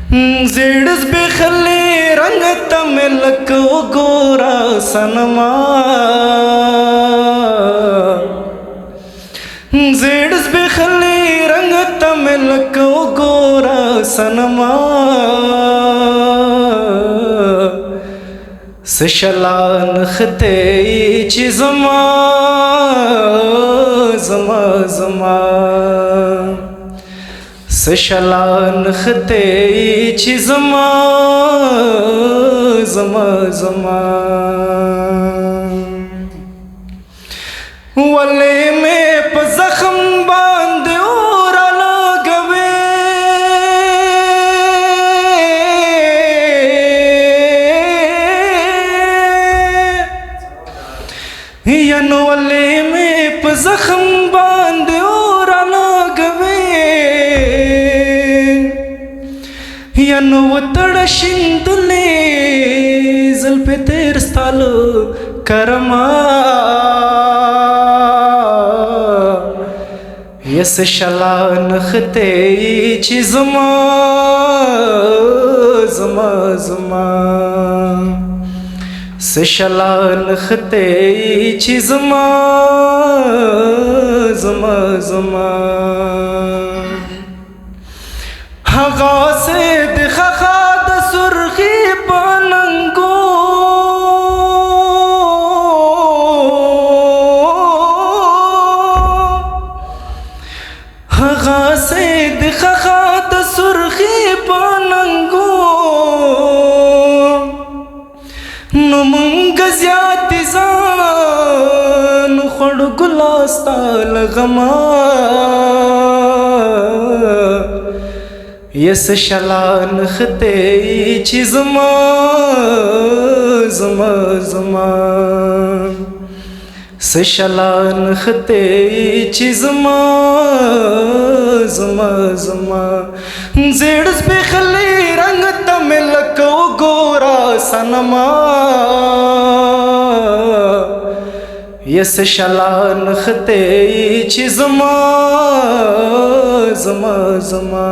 زیړ زبېښلې رنګ ته مې لکه وګوره صنما زیړ زبېښلې رنګ ته مې لکه وګوره صنما څه شلان ختې چې زما زما زما څه شلان ختې چې زما زما زما ولې مې په زخم باندې اور لګوې یا نو ولې مې په زخم باندې اور لګوې یا نو وتړه شیندلې زلفې تېر ستالو کرما یا څه شلان ختې چې زما زما زما څه شلان ختې چې زما زما زما هغاسې د خخا د سرخي په ننګو هغاسې د خخا د سرخي په ننګو نو مونږ زیات ځان خوړو ګلا ستا له غما یا څه شلان ختې چې زما زما زما څه شلان ختې چې زما زما زما زیړ زبېښلې رنګ ته مې لکه وګوره صنما یا څه شلان ختې چې زما زما زما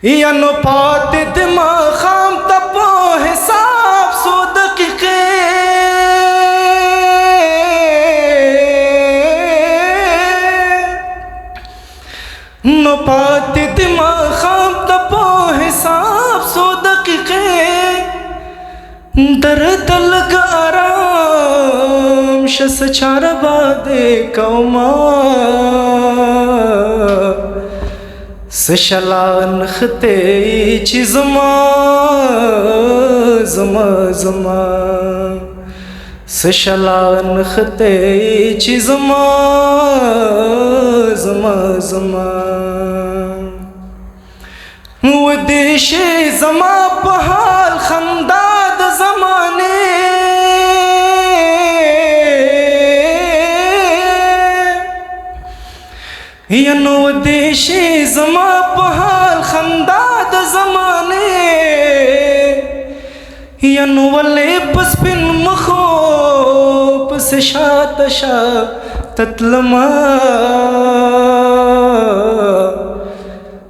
یا نو پاتې د ماښام ته په حساب څو دقیقې نو پاتې د ماښام ته په حساب څو دقیقې درد لږ آرام شه څه چاره باندې کومه څه شلان ختې چې زما زما زما څه شلان ختې چې زما زما زما ودې شي زما په حال خندا د زمانې یا نو ودې شي زما په حال خندا د زمانې یا نو ولې په سپین مخو پسې شاته شا تتلما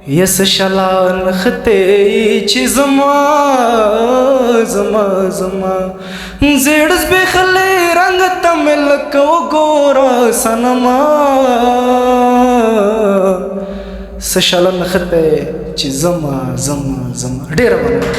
یا څه شلان ختې چې زما زما زما زیړ زبېښلې رنګ ته مې لکه وګوره صنما څه شلان ختې چې زما زما زما ډېره مننه